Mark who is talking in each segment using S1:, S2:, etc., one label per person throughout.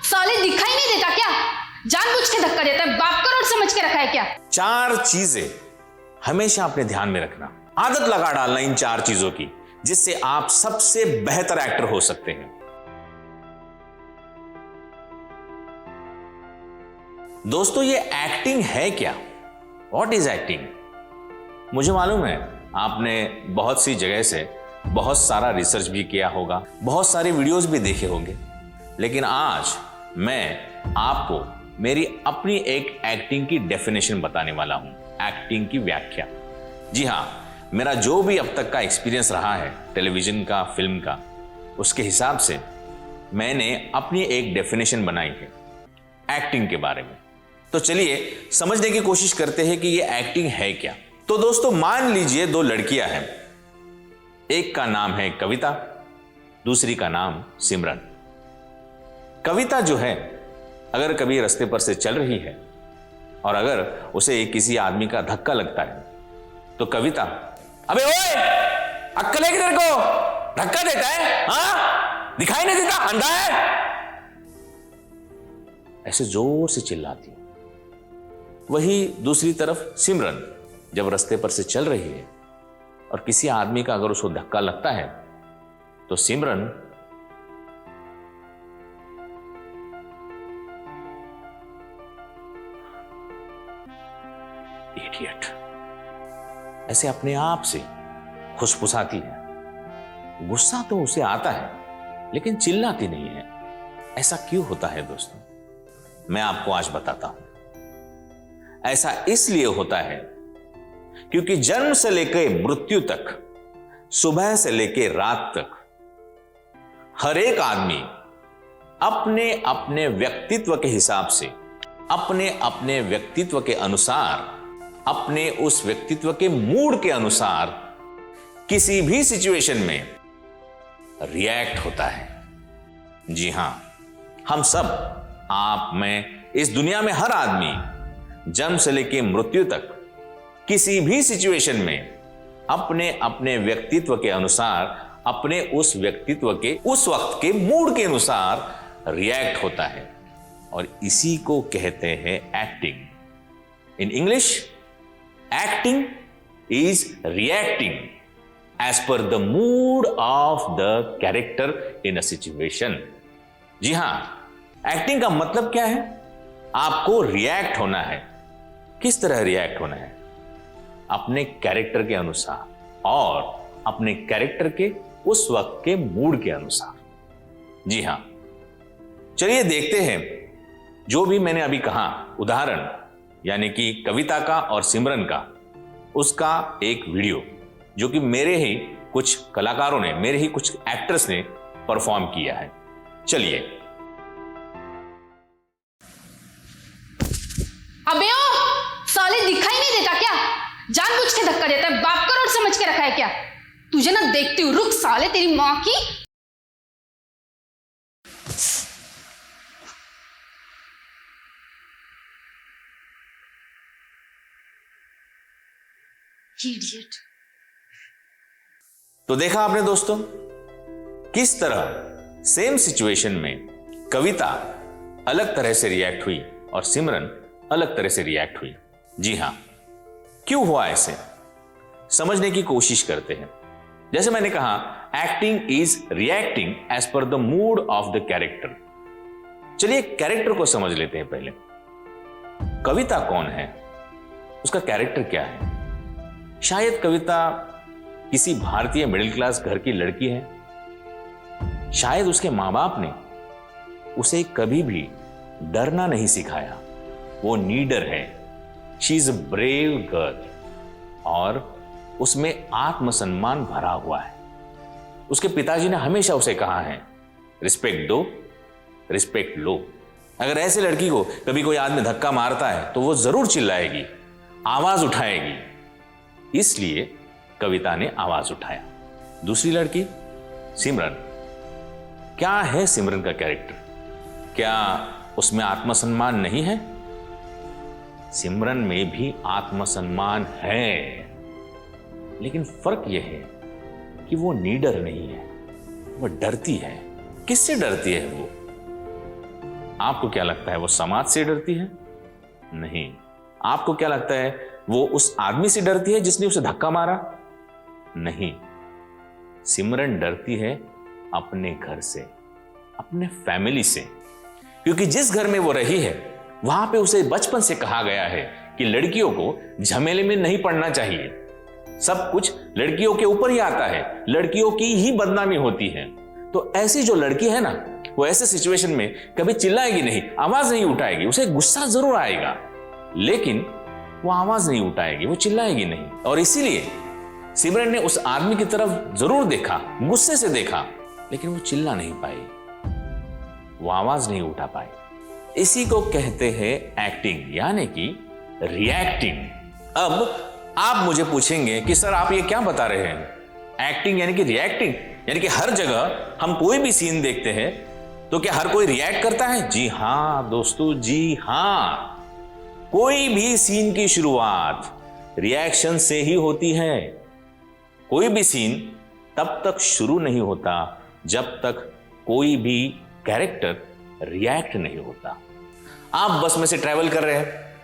S1: साले दिखाई नहीं देता क्या? जानबूझ के धक्का देता है, बाप करोड़ समझ के रखा है क्या?
S2: 4 चीजें हमेशा अपने ध्यान में रखना, आदत लगा डालना इन 4 चीजों की, जिससे आप सबसे बेहतर एक्टर हो सकते हैं। दोस्तों, ये एक्टिंग है क्या? What is acting? मुझे मालूम है आपने बहुत सी जगह से बहुत सारा रिसर्च भी किया होगा, बहुत सारे वीडियोस भी देखे होंगे, लेकिन आज मैं आपको मेरी अपनी एक एक्टिंग की डेफिनेशन बताने वाला हूं, एक्टिंग की व्याख्या। जी हां, मेरा जो भी अब तक का एक्सपीरियंस रहा है टेलीविजन का, फिल्म का, उसके हिसाब से मैंने अपनी एक डेफिनेशन बनाई है एक्टिंग के बारे में। तो चलिए समझने की कोशिश करते हैं कि ये एक्टिंग है क्या। तो दोस्तों, मान लीजिए 2 लड़कियां हैं, एक का नाम है कविता, दूसरी का नाम सिमरन। कविता जो है, अगर कभी रास्ते पर से चल रही है और अगर उसे किसी आदमी का धक्का लगता है तो कविता, अबे ओए, अक्ल है कि तेरे को? धक्का देता है? हाँ, दिखाई नहीं देता, अंधा है? ऐसे जोर से चिल्लाती है। वही दूसरी तरफ सिमरन जब रास्ते पर से चल रही है और किसी आदमी का अगर उसको धक्का लगता है तो सिमरन इडियट ऐसे अपने आप से फुसफुसाती है। गुस्सा तो उसे आता है लेकिन चिल्लाती नहीं है। ऐसा क्यों होता है दोस्तों? मैं आपको आज बताता हूं। ऐसा इसलिए होता है क्योंकि जन्म से लेकर मृत्यु तक, सुबह से लेकर रात तक, हर एक आदमी अपने अपने व्यक्तित्व के हिसाब से, अपने अपने व्यक्तित्व के अनुसार, अपने उस व्यक्तित्व के मूड के अनुसार किसी भी सिचुएशन में रिएक्ट होता है। जी हां, हम सब, आप, मैं, इस दुनिया में हर आदमी जन्म से लेकर मृत्यु तक किसी भी सिचुएशन में अपने अपने व्यक्तित्व के अनुसार, अपने उस व्यक्तित्व के उस वक्त के मूड के अनुसार रिएक्ट होता है और इसी को कहते हैं acting. In English, acting is reacting as per the mood of the character in a situation. जी हां, एक्टिंग का मतलब क्या है? आपको रिएक्ट होना है। किस तरह रिएक्ट होना है? अपने कैरेक्टर के अनुसार और अपने कैरेक्टर के उस वक्त के मूड के अनुसार। जी हां, चलिए देखते हैं जो भी मैंने अभी कहा उदाहरण, यानी कि कविता का और सिमरन का, उसका एक वीडियो जो कि मेरे ही कुछ कलाकारों ने, मेरे ही कुछ एक्टर्स ने परफॉर्म किया है। चलिए।
S1: अबे ओ, साले दिखाई नहीं देता क्या? जानबूझ के धक्का देता है, बाप करोड़ समझ के रखा है क्या? तुझे ना देखती हूं, रुक साले, तेरी मां की। इडियट।
S2: तो देखा आपने दोस्तों, किस तरह सेम सिचुएशन में कविता अलग तरह से रिएक्ट हुई और सिमरन अलग तरह से रिएक्ट हुई। जी हां, क्यों हुआ ऐसे, समझने की कोशिश करते हैं। जैसे मैंने कहा, acting is reacting as per the mood of the character. चलिए कैरेक्टर को समझ लेते हैं पहले। कविता कौन है? उसका कैरेक्टर क्या है? शायद कविता किसी भारतीय मिडिल क्लास घर की लड़की है। शायद उसके मां बाप ने उसे कभी भी डरना नहीं सिखाया। वो नीडर है, she is a brave girl और उसमें आत्मसम्मान भरा हुआ है। उसके पिताजी ने हमेशा उसे कहा है, रिस्पेक्ट दो, रिस्पेक्ट लो। अगर ऐसे लड़की को कभी कोई आदमी धक्का मारता है तो वो जरूर चिल्लाएगी, आवाज उठाएगी। इसलिए कविता ने आवाज उठाया। दूसरी लड़की सिमरन, क्या है सिमरन का कैरेक्टर? क्या उसमें आत्मसम्मान नहीं है? सिमरन में भी आत्मसम्मान है, लेकिन फर्क यह है कि वो नीडर नहीं है, वो डरती है। किससे डरती है वो? आपको क्या लगता है वो समाज से डरती है? नहीं। आपको क्या लगता है वो उस आदमी से डरती है जिसने उसे धक्का मारा? नहीं। सिमरन डरती है अपने घर से, अपने फैमिली से, क्योंकि जिस घर में वो रही है वहां पे उसे बचपन से कहा गया है कि लड़कियों को झमेले में नहीं पड़ना चाहिए, सब कुछ लड़कियों के ऊपर ही आता है, लड़कियों की ही बदनामी होती है। तो ऐसी जो लड़की है ना, वो ऐसे सिचुएशन में कभी चिल्लाएगी नहीं, आवाज नहीं उठाएगी। उसे गुस्सा जरूर आएगा लेकिन वो आवाज नहीं उठाएगी, वो चिल्लाएगी नहीं। और इसीलिए सिमरन ने उस आदमी की तरफ जरूर देखा, गुस्से से देखा, लेकिन वो चिल्ला नहीं पाई, वो आवाज नहीं उठा पाई। इसी को कहते हैं एक्टिंग, यानी कि रिएक्टिंग। अब आप मुझे पूछेंगे कि सर आप ये क्या बता रहे हैं, एक्टिंग यानी कि रिएक्टिंग? यानी कि हर जगह हम कोई भी सीन देखते हैं तो क्या हर कोई रिएक्ट करता है? जी हां दोस्तों, जी हां। कोई भी सीन की शुरुआत रिएक्शन से ही होती है। कोई भी सीन तब तक शुरू नहीं होता जब तक कोई भी कैरेक्टर रिएक्ट नहीं होता। आप बस में से ट्रैवल कर रहे हैं,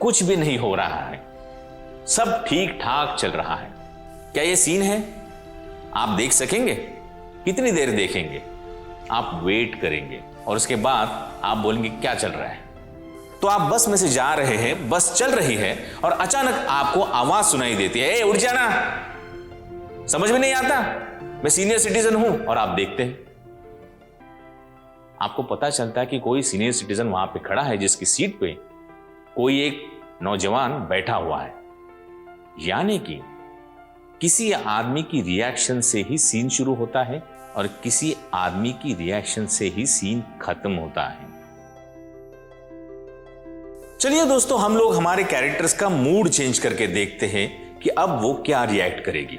S2: कुछ भी नहीं हो रहा है, सब ठीक ठाक चल रहा है, क्या यह सीन है? आप देख सकेंगे? कितनी देर देखेंगे? आप वेट करेंगे और उसके बाद आप बोलेंगे क्या चल रहा है। तो आप बस में से जा रहे हैं, बस चल रही है और अचानक आपको आवाज सुनाई देती है, ए उठ जाना। समझ में नहीं आता, मैं सीनियर सिटीजन हूं, और आप देखते हैं, आपको पता चलता है कि कोई सीनियर सिटीजन वहां पे खड़ा है जिसकी सीट पे कोई एक नौजवान बैठा हुआ है। यानी कि किसी आदमी की रिएक्शन से ही सीन शुरू होता है और किसी आदमी की रिएक्शन से ही सीन खत्म होता है। चलिए दोस्तों, हम लोग हमारे कैरेक्टर्स का मूड चेंज करके देखते हैं कि अब वो क्या रिएक्ट करेगी।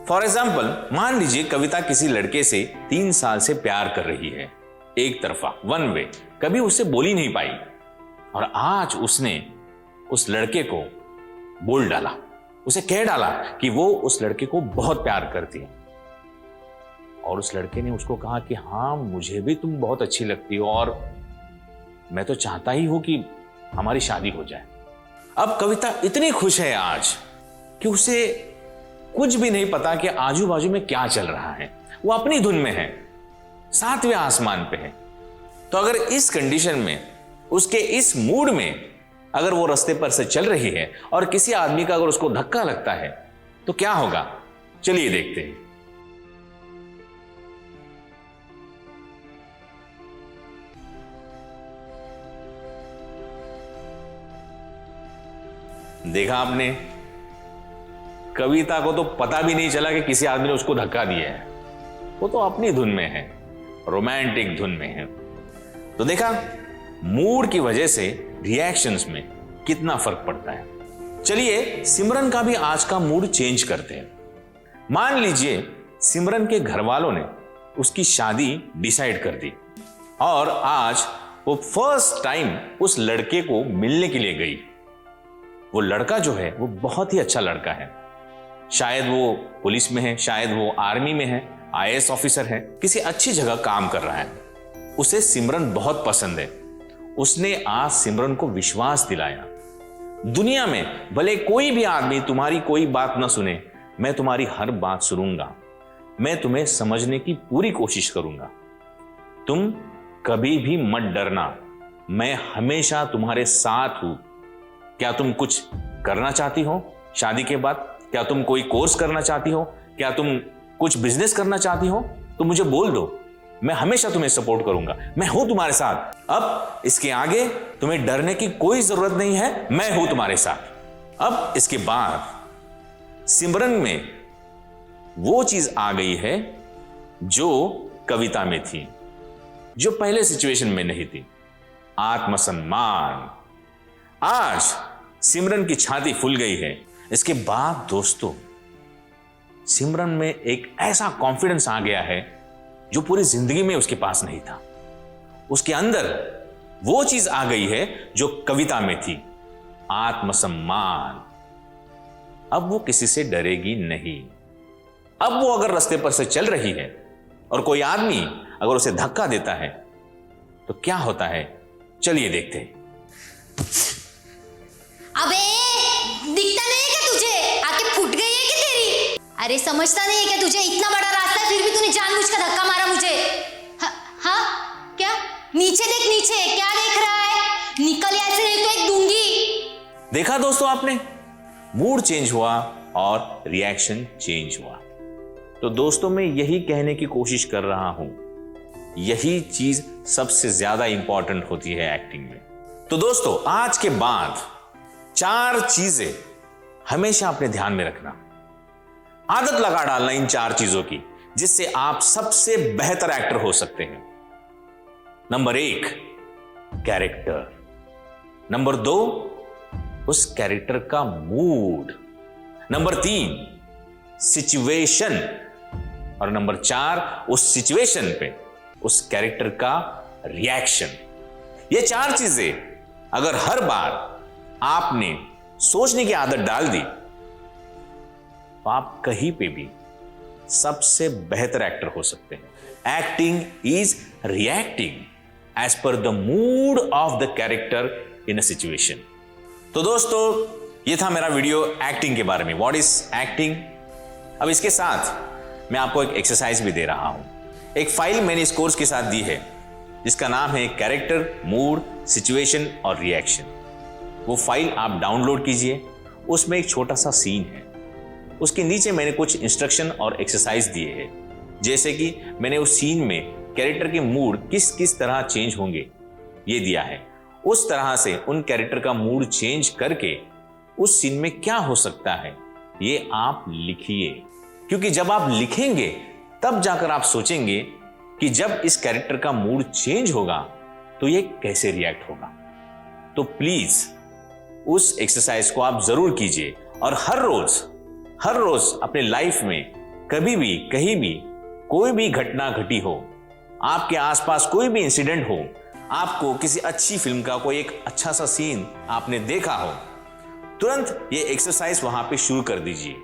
S2: फॉर एग्जाम्पल, मान लीजिए कविता किसी लड़के से 3 साल से प्यार कर रही है, एक तरफा, वन वे, कभी उससे बोल ही नहीं पाई, और आज उसने उस लड़के को बोल डाला, उसे कह डाला कि वो उस लड़के को बहुत प्यार करती है। और उस लड़के ने उसको कहा कि हाँ, मुझे भी तुम बहुत अच्छी लगती हो और मैं तो चाहता ही हूं कि हमारी शादी हो जाए। अब कविता इतनी खुश है आज कि उसे कुछ भी नहीं पता कि आजू बाजू में क्या चल रहा है, वो अपनी धुन में है, 7वें आसमान पे है। तो अगर इस कंडीशन में, उसके इस मूड में अगर वो रास्ते पर से चल रही है और किसी आदमी का अगर उसको धक्का लगता है तो क्या होगा, चलिए देखते हैं। देखा आपने, कविता को तो पता भी नहीं चला कि किसी आदमी ने उसको धक्का दिया है, वो तो अपनी धुन में है, रोमांटिक धुन में है। तो देखा, मूड की वजह से रिएक्शंस में कितना फर्क पड़ता है। चलिए सिमरन का भी आज का मूड चेंज करते हैं। मान लीजिए सिमरन के घर वालों ने उसकी शादी डिसाइड कर दी और आज वो फर्स्ट टाइम उस लड़के को मिलने के लिए गई। वो लड़का जो है वो बहुत ही अच्छा लड़का है, शायद वो पुलिस में है, शायद वो आर्मी में है, IAS ऑफिसर है, किसी अच्छी जगह काम कर रहा है। उसे सिमरन बहुत पसंद है। उसने आज सिमरन को विश्वास दिलाया, दुनिया में भले कोई भी आदमी तुम्हारी कोई बात ना सुने, मैं तुम्हारी हर बात सुनूंगा, मैं तुम्हें समझने की पूरी कोशिश करूंगा, तुम कभी भी मत डरना, मैं हमेशा तुम्हारे साथ हूं। क्या तुम कुछ करना चाहती हो शादी के बाद? क्या तुम कोई कोर्स करना चाहती हो? क्या तुम कुछ बिजनेस करना चाहती हो? तो मुझे बोल दो, मैं हमेशा तुम्हें सपोर्ट करूंगा, मैं हूं तुम्हारे साथ। अब इसके आगे तुम्हें डरने की कोई जरूरत नहीं है, मैं हूं तुम्हारे साथ। अब इसके बाद सिमरन में वो चीज आ गई है जो कविता में थी, जो पहले सिचुएशन में नहीं थी, आत्मसम्मान। आज सिमरन की छाती फूल गई है। इसके बाद दोस्तों, सिमरन में एक ऐसा कॉन्फिडेंस आ गया है जो पूरी जिंदगी में उसके पास नहीं था। उसके अंदर वो चीज आ गई है जो कविता में थी, आत्मसम्मान। अब वो किसी से डरेगी नहीं। अब वो अगर रास्ते पर से चल रही है और कोई आदमी अगर उसे धक्का देता है तो क्या होता है, चलिए देखते हैं।
S3: अबे दिखता नहीं है क्या तुझे? आंखें फूट गई है क्या तेरी? अरे समझता नहीं है क्या तुझे? इतना बड़ा रास्ता है फिर भी तूने जानबूझ कर धक्का मारा मुझे। हाँ क्या? नीचे देख, नीचे क्या देख रहा है? निकल यहाँ से नहीं तो एक दूंगी।
S2: देखा दोस्तों आपने, मूड चेंज हुआ और रिएक्शन चेंज हुआ। तो दोस्तों मैं यही कहने की कोशिश कर रहा हूं, यही चीज सबसे ज्यादा इंपॉर्टेंट होती है एक्टिंग में। तो दोस्तों आज के बाद 4 चीजें हमेशा अपने ध्यान में रखना, आदत लगा डालना इन 4 चीजों की, जिससे आप सबसे बेहतर एक्टर हो सकते हैं। नंबर 1 कैरेक्टर, नंबर 2 उस कैरेक्टर का मूड, नंबर 3 सिचुएशन, और नंबर 4 उस सिचुएशन पे उस कैरेक्टर का रिएक्शन। ये 4 चीजें अगर हर बार आपने सोचने की आदत डाल दी तो आप कहीं पे भी सबसे बेहतर एक्टर हो सकते हैं। Acting is reacting as per the mood of the character in a situation. तो दोस्तों ये था मेरा वीडियो एक्टिंग के बारे में, व्हाट इज एक्टिंग। अब इसके साथ मैं आपको एक एक्सरसाइज भी दे रहा हूं। एक फाइल मैंने इस कोर्स के साथ दी है जिसका नाम है कैरेक्टर, मूड, सिचुएशन और रिएक्शन। वो फाइल आप डाउनलोड कीजिए, उसमें एक छोटा सा सीन है, उसके नीचे मैंने कुछ इंस्ट्रक्शन और एक्सरसाइज दिए हैं, जैसे कि मैंने उस सीन में कैरेक्टर के मूड किस किस तरह चेंज होंगे ये दिया है। उस तरह से उन कैरेक्टर का मूड चेंज करके उस सीन में क्या हो सकता है ये आप लिखिए, क्योंकि जब आप लिखेंगे तब जाकर आप सोचेंगे कि जब इस कैरेक्टर का मूड चेंज होगा तो ये कैसे रिएक्ट होगा। तो प्लीज उस एक्सरसाइज को आप जरूर कीजिए और हर रोज अपने लाइफ में कभी भी कहीं भी कोई भी घटना घटी हो, आपके आसपास कोई भी इंसिडेंट हो, आपको किसी अच्छी फिल्म का कोई एक अच्छा सा सीन आपने देखा हो, तुरंत ये एक्सरसाइज वहां पे शुरू कर दीजिए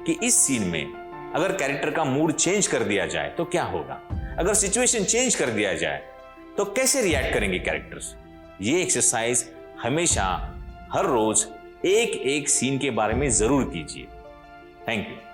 S2: कि इस सीन में अगर कैरेक्टर का मूड चेंज कर दिया जाए तो क्या होगा, अगर सिचुएशन चेंज कर दिया जाए तो कैसे रिएक्ट करेंगे कैरेक्टर्स। ये एक्सरसाइज हमेशा हर रोज एक एक सीन के बारे में जरूर कीजिए। Thank you.